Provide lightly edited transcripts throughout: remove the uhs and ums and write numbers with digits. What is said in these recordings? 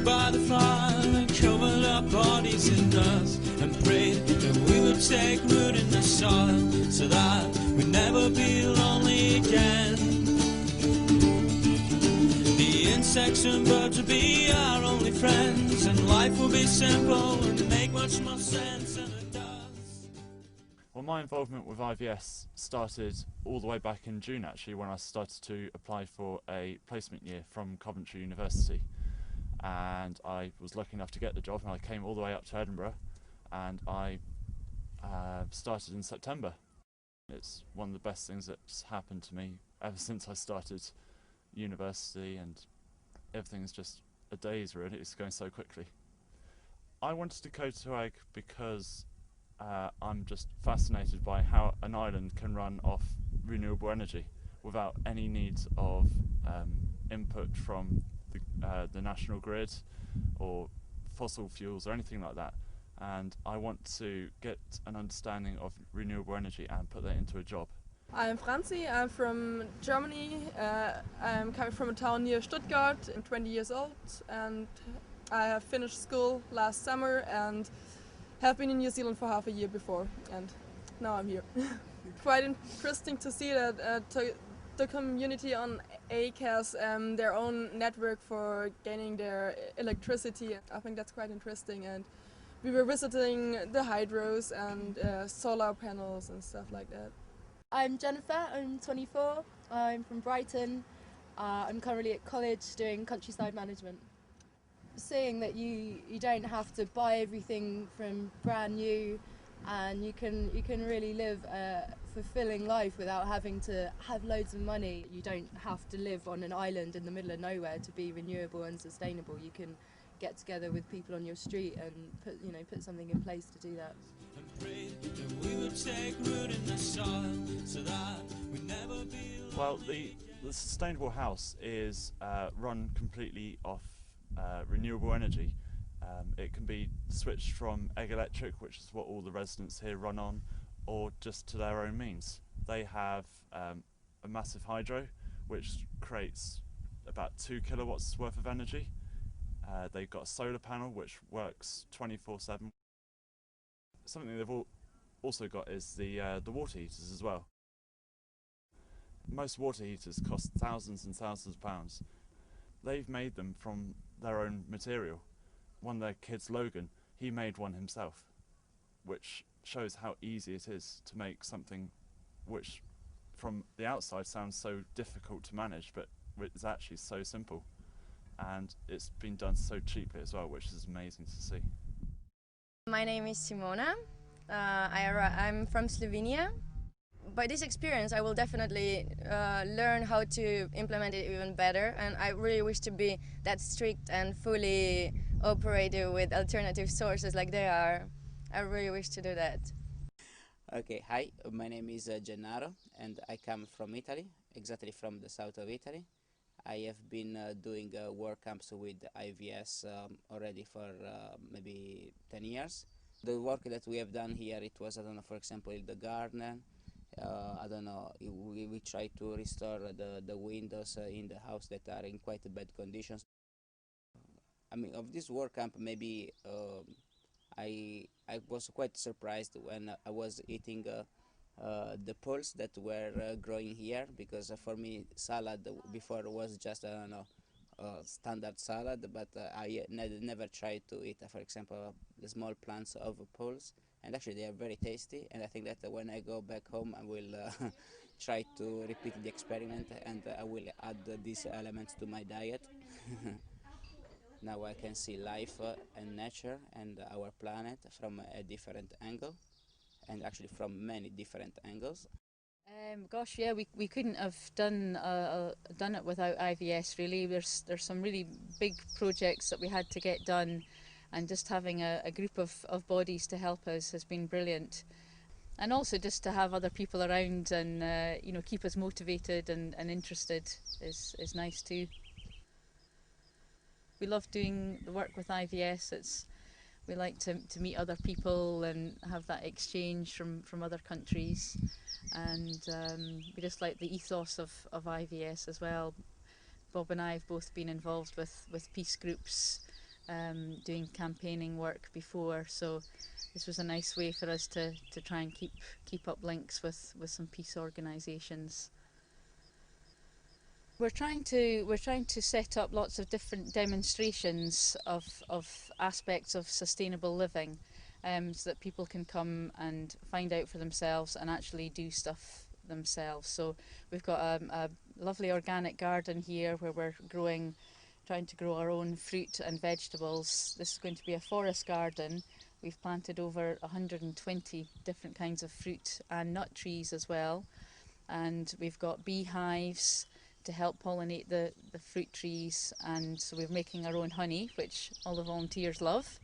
by the fire and covered our bodies in dust and prayed that we would take root in the soil so that we'd never be lonely again. The insects and birds would be our only friends, and life would be simple and make much more sense than it does. Well, my involvement with IVS started all the way back in June actually, when I started to apply for a placement year from Coventry University, and I was lucky enough to get the job, and I came all the way up to Edinburgh, and I started in September. It's one of the best things that's happened to me ever since I started university, and everything's just a daze really. It's going so quickly. I wanted to go to Eigg because I'm just fascinated by how an island can run off renewable energy without any need of input from the national grid or fossil fuels or anything like that. And I want to get an understanding of renewable energy and put that into a job. I'm Franzi, I'm from Germany. I'm coming from a town near Stuttgart. I'm 20 years old and I have finished school last summer and have been in New Zealand for half a year before, and now I'm here. Quite interesting to see that the community on Eigg has their own network for gaining their electricity. I think that's quite interesting, and we were visiting the hydros and solar panels and stuff like that. I'm Jennifer, I'm 24, I'm from Brighton. I'm currently at college doing countryside management. Seeing that you don't have to buy everything from brand new, and you can really live a fulfilling life without having to have loads of money. You don't have to live on an island in the middle of nowhere to be renewable and sustainable. You can get together with people on your street and put something in place to do that. Well, the sustainable house is run completely off renewable energy. It can be switched from Eigg Electric, which is what all the residents here run on, or just to their own means. They have a massive hydro which creates about 2 kilowatts worth of energy. They've got a solar panel which works 24/7. Something they've also got is the water heaters as well. Most water heaters cost thousands and thousands of pounds. They've made them from their own material. One of their kids, Logan, he made one himself, which shows how easy it is to make something which from the outside sounds so difficult to manage, but it's actually so simple. And it's been done so cheaply as well, which is amazing to see. My name is Simona. I'm from Slovenia. By this experience I will definitely learn how to implement it even better, and I really wish to be that strict and fully operative with alternative sources like they are. I really wish to do that. Okay, hi, my name is Gennaro and I come from Italy, exactly from the south of Italy. I have been doing work camps with IVS already for maybe 10 years. The work that we have done here, it was, I don't know, for example, in the garden. I don't know, we try to restore the windows in the house that are in quite bad conditions. I mean, of this work camp, maybe I was quite surprised when I was eating the pulse that were growing here, because for me salad before was just, I don't know, standard salad, but I never tried to eat, for example, the small plants of pulse, and actually they are very tasty, and I think that when I go back home I will try to repeat the experiment, and I will add these elements to my diet. Now I can see life and nature and our planet from a different angle, and actually from many different angles. Gosh, yeah, we couldn't have done it without IVS. Really, there's some really big projects that we had to get done, and just having a group of bodies to help us has been brilliant. And also just to have other people around and keep us motivated and interested is nice too. We love doing the work with IVS. We like to meet other people and have that exchange from other countries, and we just like the ethos of IVS as well. Bob and I have both been involved with peace groups doing campaigning work before, so this was a nice way for us to try and keep up links with some peace organisations. We're trying to set up lots of different demonstrations of aspects of sustainable living, so that people can come and find out for themselves and actually do stuff themselves. So we've got a lovely organic garden here where we're trying to grow our own fruit and vegetables. This is going to be a forest garden. We've planted over 120 different kinds of fruit and nut trees as well, and we've got beehives to help pollinate the fruit trees, and so we're making our own honey, which all the volunteers love.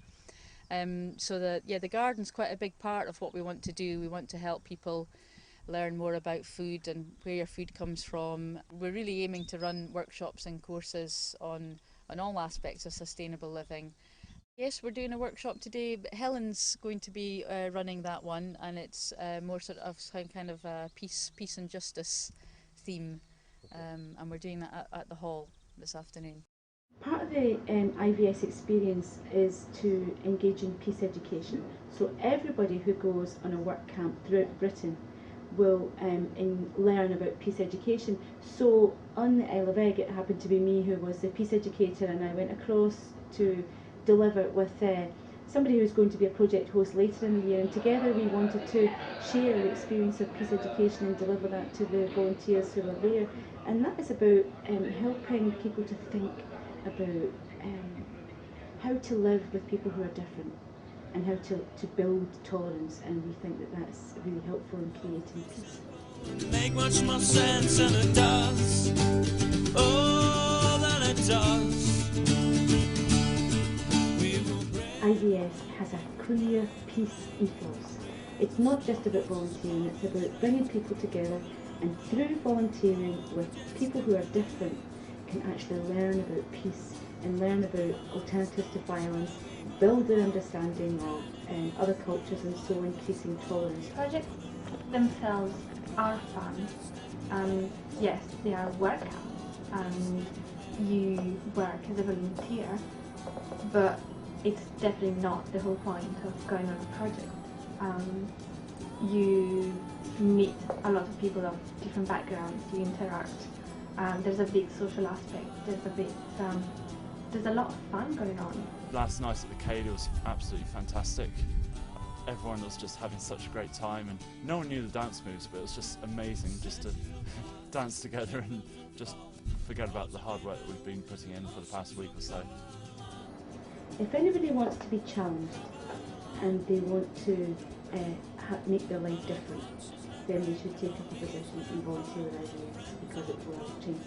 So the garden's quite a big part of what we want to do. We want to help people learn more about food and where your food comes from. We're really aiming to run workshops and courses on all aspects of sustainable living. Yes, we're doing a workshop today, but Helen's going to be running that one, and it's more sort of some kind of a peace and justice theme, and we're doing that at the hall this afternoon. Part of the IVS experience is to engage in peace education. So everybody who goes on a work camp throughout Britain will learn about peace education. So on the Isle of Eigg, it happened to be me who was the peace educator, and I went across to deliver with somebody who's going to be a project host later in the year, and together we wanted to share our experience of peace education and deliver that to the volunteers who were there. And that is about helping people to think about how to live with people who are different and how to build tolerance, and we think that that's really helpful in creating peace. Make much more sense than it does. Oh, than it does. IVS has a clear peace ethos. It's not just about volunteering, it's about bringing people together, and through volunteering with people who are different can actually learn about peace and learn about alternatives to violence, build their understanding of other cultures, and so increasing tolerance. Projects themselves are fun. Yes, they are work camps, and you work as a volunteer, but it's definitely not the whole point of going on a project. You meet a lot of people of different backgrounds, you interact. There's a big social aspect, there's a lot of fun going on. Last night at the Cade was absolutely fantastic. Everyone was just having such a great time, and no one knew the dance moves, but it was just amazing just to dance together and just forget about the hard work that we've been putting in for the past week or so. If anybody wants to be challenged and they want to make their life different, then they should take up a position and volunteer with IVS, because it will change.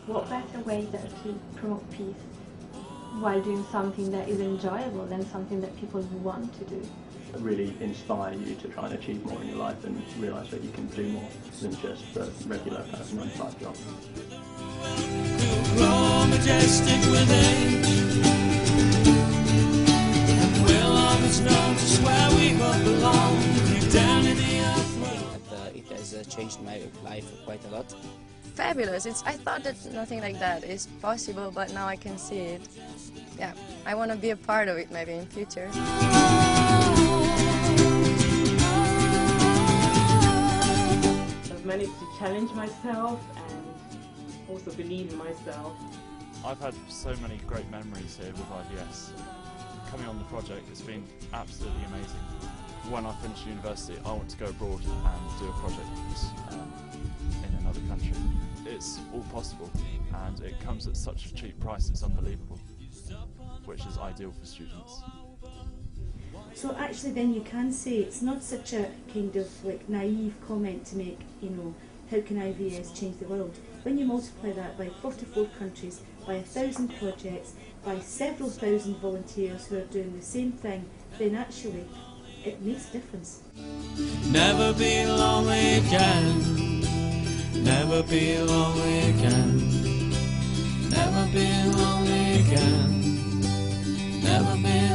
What better way to promote peace while doing something that is enjoyable than something that people want to do? Really inspire you to try and achieve more in your life and realise that you can do more than just the regular 9-to-5 job. Grow majestic with age, and we'll always know just where we both belong, deep down in the earth. It has changed my life quite a lot. Fabulous. I thought that nothing like that is possible, but now I can see it. Yeah, I want to be a part of it maybe in future. I've managed to challenge myself and also believe in myself. I've had so many great memories here with IVS. Coming on the project, it's been absolutely amazing. When I finish university, I want to go abroad and do a project in another country. It's all possible, and it comes at such a cheap price, it's unbelievable, which is ideal for students. So actually then you can say it's not such a kind of like naive comment to make, how can IVS change the world? When you multiply that by 44 countries, by 1,000 projects, by several thousand volunteers who are doing the same thing, then actually it makes a difference. Never be lonely again. Never be lonely again. Never be lonely again. Never be